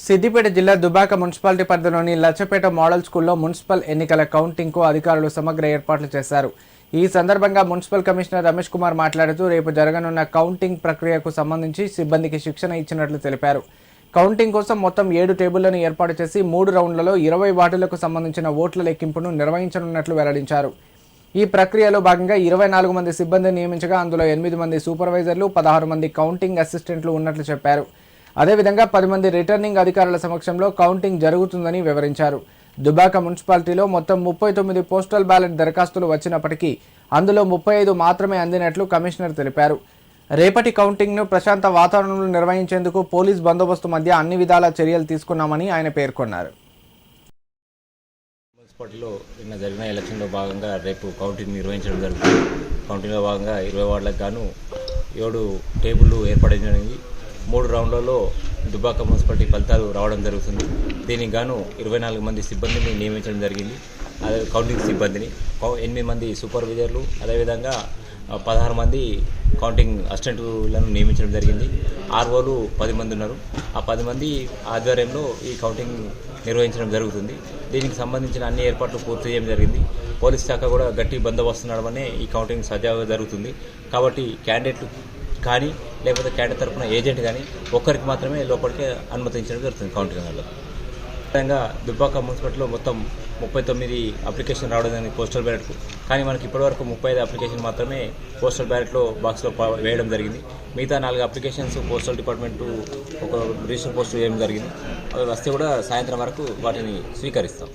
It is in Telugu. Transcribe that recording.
సిద్దిపేట జిల్లా దుబాక మున్సిపాలిటీ పరిధిలోని లచ్చపేట మోడల్ స్కూల్లో మున్సిపల్ ఎన్నికల కౌంటింగ్కు అధికారులు సమగ్ర ఏర్పాట్లు చేశారు. ఈ సందర్భంగా మున్సిపల్ కమిషనర్ రమేష్ కుమార్ మాట్లాడుతూ రేపు జరగనున్న కౌంటింగ్ ప్రక్రియకు సంబంధించి సిబ్బందికి శిక్షణ ఇచ్చినట్లు తెలిపారు. కౌంటింగ్ కోసం మొత్తం 7 టేబుళ్లను ఏర్పాటు చేసి 3 రౌండ్లలో 20 వార్డులకు సంబంధించిన ఓట్ల లెక్కింపును నిర్వహించనున్నట్లు వెల్లడించారు. ఈ ప్రక్రియలో భాగంగా 24 మంది సిబ్బందిని నియమించగా అందులో 8 మంది సూపర్వైజర్లు, 16 మంది కౌంటింగ్ అసిస్టెంట్లు ఉన్నట్లు చెప్పారు. అదేవిధంగా 10 మంది రిటర్నింగ్ అధికారుల సమక్షంలో కౌంటింగ్ జరుగుతుందని వివరించారు. దుబాక మున్సిపాలిటీలో మొత్తం 39 పోస్టల్ బ్యాలెట్ దరఖాస్తులు వచ్చినప్పటికీ అందులో 35 మాత్రమే అందినట్లు కమిషనర్ తెలిపారు. రేపటి కౌంటింగ్ను ప్రశాంత వాతావరణంలో నిర్వహించేందుకు పోలీస్ బందోబస్తు మధ్య అన్ని విధాల చర్యలు తీసుకున్నామని ఆయన పేర్కొన్నారు. మున్సిపాలిటీలో నిన్న జరిగిన ఎలక్షన్లో భాగంగా రేపు కౌంటింగ్ నిర్వహించడం జరుగుతుంది. కౌంటింగ్లో భాగంగా 20 వార్డులకు గాను 7 టేబుళ్లు ఏర్పడడం జరిగింది. 3 రౌండ్లలో దుబాక మున్సిపాలిటీ ఫలితాలు రావడం జరుగుతుంది. దీనికి గాను 24 మంది సిబ్బందిని నియమించడం జరిగింది. అదే కౌంటింగ్ సిబ్బందిని 8 మంది సూపర్వైజర్లు, అదేవిధంగా 16 మంది కౌంటింగ్ అసిస్టెంట్లను నియమించడం జరిగింది. ఆర్ఓలు 10 మంది ఉన్నారు. ఆ 10 మంది ఆధ్వర్యంలో ఈ కౌంటింగ్ నిర్వహించడం జరుగుతుంది. దీనికి సంబంధించిన అన్ని ఏర్పాట్లు పూర్తి చేయడం జరిగింది. పోలీస్ శాఖ కూడా గట్టి బందోబస్తు నడవనే ఈ కౌంటింగ్ సజావుగా జరుగుతుంది. కాబట్టి క్యాండిడేట్లు కానీ లేకపోతే క్యాండిడేట్ తరఫున ఏజెంట్ కానీ ఒక్కరికి మాత్రమే లోపలికి అనుమతించడం జరుగుతుంది కౌంటింగ్లో. విధంగా దుబ్బాక మున్సిపాలిటీలో మొత్తం 39 అప్లికేషన్ రావడం జరిగింది పోస్టల్ బ్యాలెట్కు. కానీ మనకి ఇప్పటివరకు 35 అప్లికేషన్ మాత్రమే పోస్టల్ బ్యాలెట్లో బాక్స్లో వేయడం జరిగింది. మిగతా 4 అప్లికేషన్స్ పోస్టల్ డిపార్ట్మెంటు ఒక రిజిస్టర్ పోస్ట్ వేయడం జరిగింది. అవి వస్తే కూడా సాయంత్రం వరకు వాటిని స్వీకరిస్తాం.